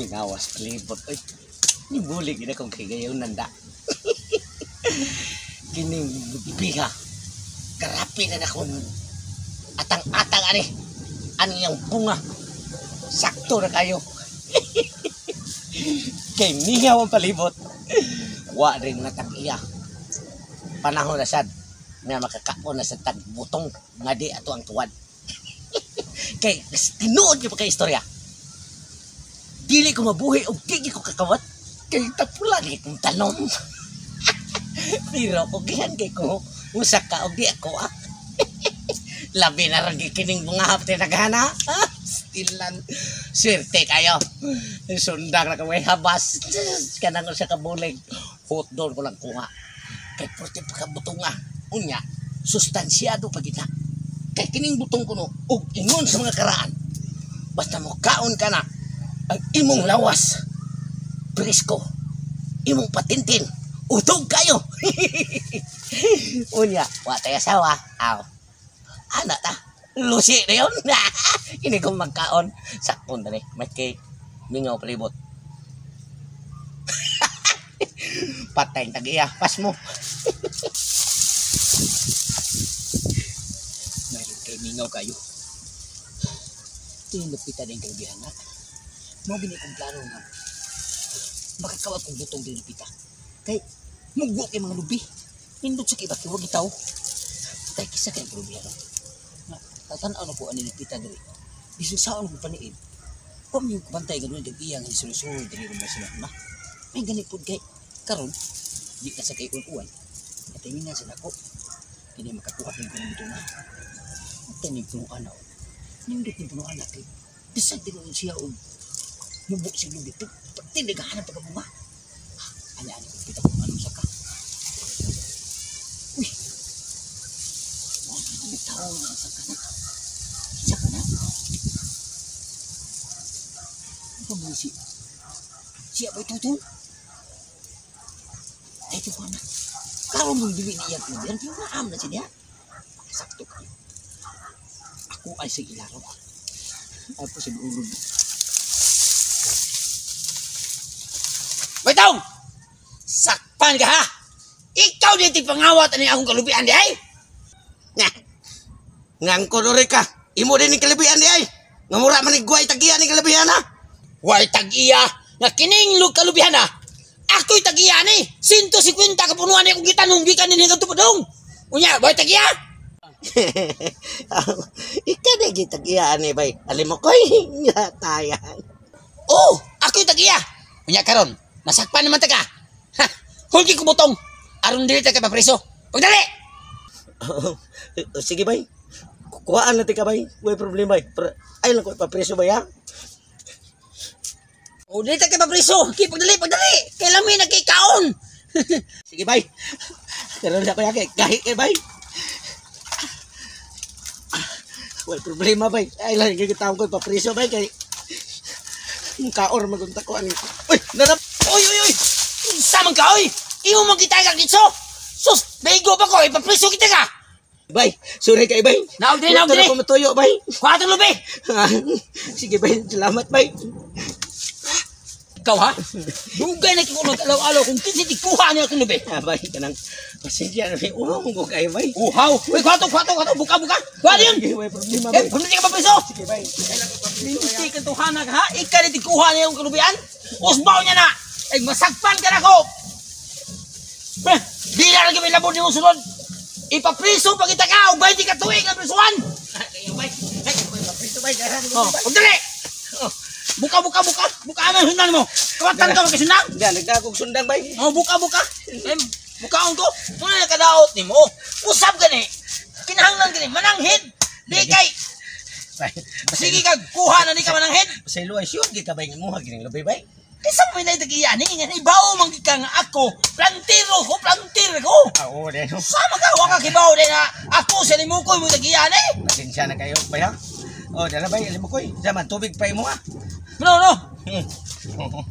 Mingawas palibot. Ay, nibuli gina kung kagayaw nanda. Kining biha. Karapi na akong atang-atang ani. Ano yung bunga. Sakto na kayo. Kay mingaw ang palibot. Wa rin natag-iya. Panahon na sad. Nga makakaon na sa tagbutong. Nga di ato ang tuwad. Kay tinuod niyo pa kay istorya. Dili ko mabuhi o di ko kakawat. Kay tapulan kong tanom. Pero ogihan kay ko. Usak ka og di ako ah. Labi na rin kining mga hapte naghana. Stilan. Swerte kayo. Sundang na kaway habas. Kanang ko siya kabulig. Hotdog ko lang kuha. Kay porte pagkabutunga. Unya, sustansyado pagita. Kay kining butong kuno. Og ingon sa mga karaan. Basta mo kaon ka na. Ang imong lawas. Presko. Imong patintin. Utog kayo. Unya, watay asawa. Aw. Anak ta. Lusi na yun. Ini kong magkaon. Sakon na rin. May kay mingaw palibot. Patay tag-iya. Pas mo. Mayroon kay mingaw kayo. Tinupita na yung kalabihan na. Mau bini kong plano nga. Makakawag kong butong dinupita. Kay mugbo kay mga lubi. Hindot sa kibat huwag itaw. Kay kisa kay kalabihan na. Tatanaw na po ang dinupita diri. Bisun saan ko paniid. Kung yung kubantay gano'n nag-iyang isulusuri diri rumah sila na. May ganit po kay karon di ka sa kay uwan. At hindi nga sila ko. Hindi makakuha ng kong dito na. At tanig punong anaw. Nindot ng punong anak kay. Bisag din siya o mubo siya lubi. Pati naghahanap pagkabunga. Ano kita kung anong saka. Uy. Ano tao na ang saka na. Saka na. Ano mo siya? Siya ba ito? Ay, ito ko na. Karo mong diwi niya ko diyan. Pinaam na siya. Sakto kayo. Ako ay sa ilaro. Ako sa ulog. Baitaw! Sakpan ka ha! Ikaw dito pangawat ani akong kalubian di ay! Ngang konore ka! Imo din ni kalubian di ay! Ngamura man ni guay tagiya ni kalubian ha! Guay tagiya! Nga kininglog kalubian ha! Ako'y tagiya ni! 150 kapunuan ni akong gitanong gikan ni hinggang tupudong! Unya, guay tagiya! Ikaw na gitagiya ni bay! Alim mo ko'y nga tayan! Oh! Ako'y tagiya! Unya karon! Nasakpan naman taga. Ha, hulgi ko butong. Aron dili ta kay papreso. Pagdali. Sige bay. Kuhaan natin ka bay. Way problema bay. Ay lang ko papreso bay ha. O dili ta kay papreso. Pagdali. Kay lami na kay kaon. Sige bay. Karon na ko yake. Gahi kay bay. Way problema bay. Ay lang kay taon ko papreso bay kay kaor magunta ko ani. Uy, narap. Uy! Samang ka, uy! Imo mong kita kag dito! Sus! Bego pa ko! Ipapriso kita ka! Bay! Sorry kay bay! Naog din! Ito na ko matuyo, bay! Kuha itong lubi! Sige, bay! Salamat, bay! Ikaw, ha? Dugay na kikulog alaw-alaw kung kinsi di kuha niya itong lubi! Bay, kanang pasensya na may umong ko kayo, bay! Uhaw! Uy, kuha ito! Buka! Kuha din! Bay, problema, bay! Hindi ka papriso! Sige, bay! Hindi ka tuhana ka, ha? Ika na di kuha niya yung kalubian! Usbaw niya na! Ay, masagpan ka na ko! Di na lagi may labon yung sunod! Ipapriso pag kita ka! O 20 ka tuwing ang prisuan! Ay, ipapriso ba? Pagdali! Buka! Buka ang sundan mo! Kawatan ka magkasundan! Hindi, nagdagog sundan ba? Buka! Bukaon ko! Muna nakadaot ni mo! Usap ka ni! Kinahanglan ka ni! Mananghid! Di kay! Sige ka! Kuha na ni ka mananghid! Sa ilo ay siyong kita ba yung muha gining lubay ba? Kisang may nagtagiyan nga ibaw mang ka nga ako plantir ko oo din sama ka waka kibaw din na ako sa limukoy mo tagiyan pasensya na kayo bay ha dala bay limukoy zaman tubig pa imo ha no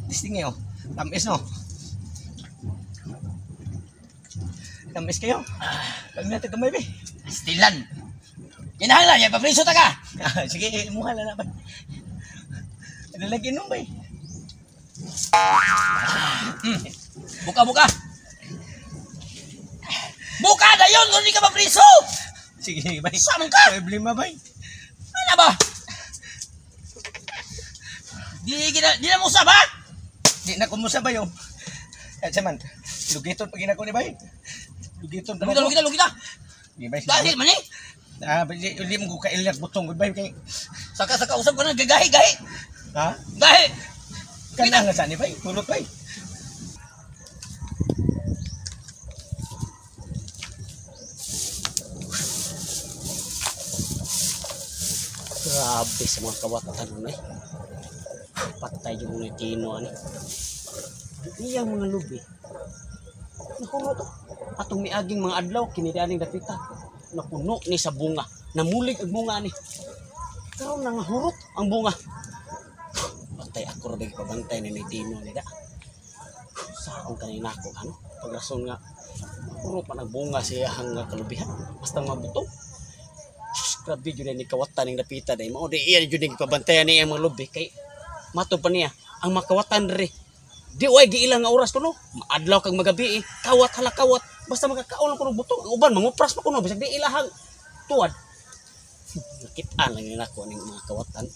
distingi tamis no tamis kayo pag natagkamay bay stilan kinahanglan ya papriso ta ka sige imuha na bay lalagyan nung bay Buka, buka. Buka na yun, kung hindi ka mapriso. Sige, bay. Saan ka? Problema, bay. Ano ba? Di na mo usap, ha? Di na kumusta ba yun? Kaya saman, lugiton pag ginako ni bay. Lugiton pa Lugita, lugita, lugita. Di bay. Dahil man eh. Hindi mo ko kailag butong good bay kay. Saka usap ko na, gagahi, gahi. Ha? Gahi. Kana nga sani bay, tulot bay. Grabe sa mga kawatan nun eh. Patay yung mga tino ani. Iya mga lubi. Nakuno to. Atong miaging mga adlaw kinidaning dapita. Napuno ni sa bunga. Namulig ang bunga ni. Karon nangahurot ang bunga. Patay ako ra big pabantay ni tino ni da. Saon kanina ko ano? Pagrason nga puro pa nagbunga siya hanggang kalubihan. Basta mabutong. Grabe yun ni kawatan ng napita dahil mao di iya yun yung pabantayan niya mga lubi kay mato pa niya ang makawatan rin di way giilang nga oras kuno maadlaw kag magabi kawat hala kawat basta makakaon kuno butong ang uban mangupras pa kuno bisag di ilahang tuwad nakita lang yun ako ng mga kawatan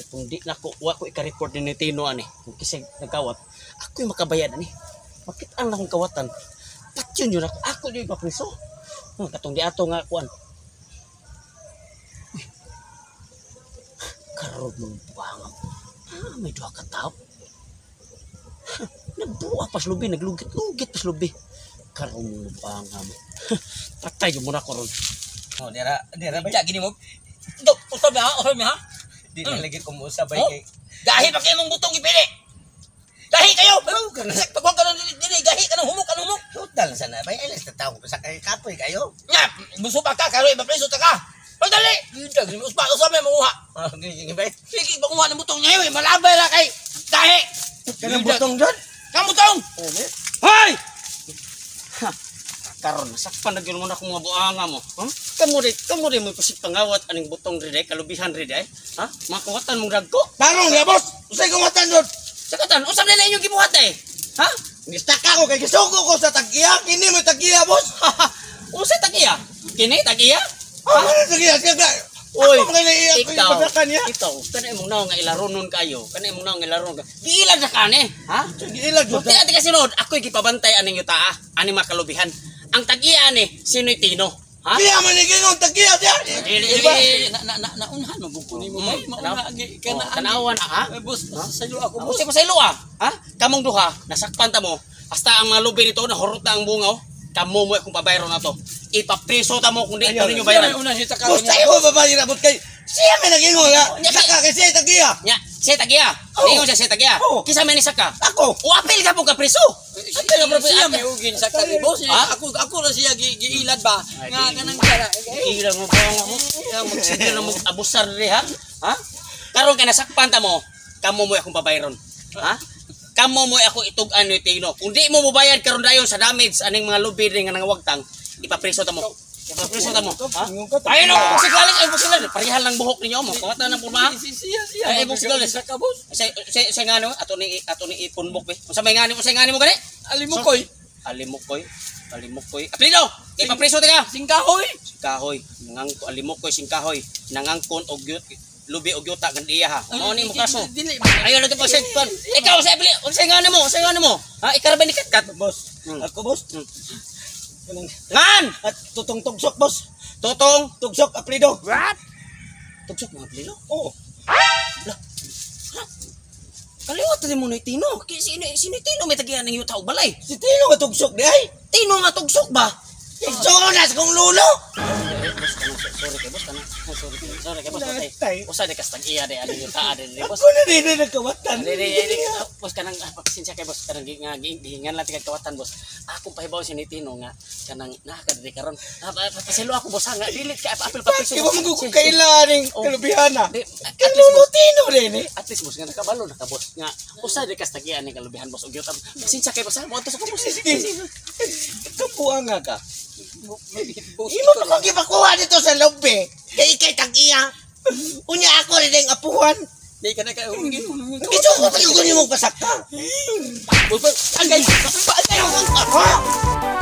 kung di nako wa ko ika-report ni Tino ani kung kisig nagkawat ako yung makabayad ani makita lang akong kawatan patyon yun ako yung ipapriso katong di ato nga kuan karod mong buwangan. May duha ka tao. Nagbuwa pas lubi, naglugit-lugit pas lubi. Karod mong buwangan. Patay yung muna ko ron. Oh, dira bay. Diya, gini mo. Dok, usap niya, ha? Usap niya, ha? Di na lagi kumusta bay Oh? kay. Gahi pa kayo mong butong ipili. Gahi kayo! Pagwag ka ng dili, gahi ka ng humok, humok. Total sana bay. Ay sa tawo sa kay kapoy kayo. Nga, buso pa ka, karo ipapreso ta ka. Pagdali! Usap niya, manguha. Gini bay. Sige, panguha ng butong niya, malabay lang kay gahi. Kanang butong doon. Kang butong! Oh, me. Hoy! Karon sakpan na gyud mo na kung mga buanga mo. Ha? Kamo rin mo pasig pangawat aning butong rin kalubihan rin ha? Makawatan mong dagko. Tarong ya boss. Usay ko matan doon. Sakatan, usab na inyong gibuhat Ha? Nistaka ko kay gisuko ko sa tagiya. Kini mo tagiya boss. Usay tagiya? Kini tagiya? Ano tagiya? Kaya Oy, ako mga naiiyak ko yung pasakan niya. ikaw, kanay mong naong nga ilaronon kayo. Kanay mong naong nga ilaronon kayo. Giilan na kani, ha? Ilag doon. Buti ati kasi noon, ako'y gipabantay aning yuta, aning makalubihan. Ang tagiya ni, sino'y Tino, ha? Kaya maniging tagiya siya. Naunhan mo, bukuni mo ba? Maunagi ka na. Tanawan ha? Boss, sa'yo ako, boss. Kasi pasaylo ha? Kamong duha, nasakpan ta mo. Hasta ang mga lubi nito, nahurot na ang bungaw. Kamo mo akong pabayro na to. Ipapriso ta mo kung di ninyo bayaran. Boss, tayo ko babayin abot kay. Siya may nag-ingon ha. Saka kay siya tagiya. Nya, siya tagiya. Ningon siya siya tagiya. Kisa may ni saka. Ako. O apil ka po ka priso. Siya may ugin sa kali, boss. Ako na siya giilad ba? Nga kanang kara. Ilang mo pa nga magsigil na mo abusar rin ha? Karon ka nasakpan ta mo, kamo mo akong pabayron. Ha? Kamo mo ako itug-an ni Tino. Kung di mo mobayad karon dayon sa damage aning mga lubi ring nga wagtang, ipapriso ta mo. Ipapriso ta mo. Ha? Ayun ang posigalis, ay posigalis. Parihal lang buhok ninyo mo. Kawatan ng purma. Siya. Ay posigalis. Ka, boss. Sa ngano ato ni ipunbok be. Unsa may ngani mo gani? Alimukoy. Alimukoy. Apelido. Ipapriso ta ka. Singkahoy. Singkahoy. Nangangko alimukoy singkahoy. Nangangkon og lubi og yuta kan iya ha. Mao ni mo kaso. Ayo na to pa set pan. Ikaw sa apeli, unsay ngano mo? Ha, ikarabay ni kat Boss. Ako boss. Ngan! At tutong tugsok boss. Totong Tugsok aplido. what? Tugsok mga apelido. Oo. Kaliwat din mo ni Tino. Sino Tino may tagihan ng yuta og balay? Si Tino nga tugsok di ay. Tino nga tugsok ba? Igsonas kong lulo. Sorry kay boss kana. Sorry kay boss. Tay. Usa de kastag iya de ani yuta de boss. Ako na rin na nagkawatan. Boss kanang pasensya kay boss kanang gihingan lang tigad kawatan boss. Akong pahibaw si Tino nga kanang nakakadiri karon. Paselo ako boss nga dilit ka apil papiso. Iba mo kung kailan ng kalubihana. At Kalulo Tino rin eh. least boss nga nakabalo na ka boss nga usa de kastag iya ni kalubihan boss og yuta. Pasensya kay boss mo to sa boss. Sige. Kapuha nga ka. Boss. Imo pa kong gipakuha dito sa lobby. Kay tag-iya. Unya ako rin ang apuhan. Di ka na ka ugin. Ito ko Ako tayo ko niyo mo pasakta. Agay. Ha?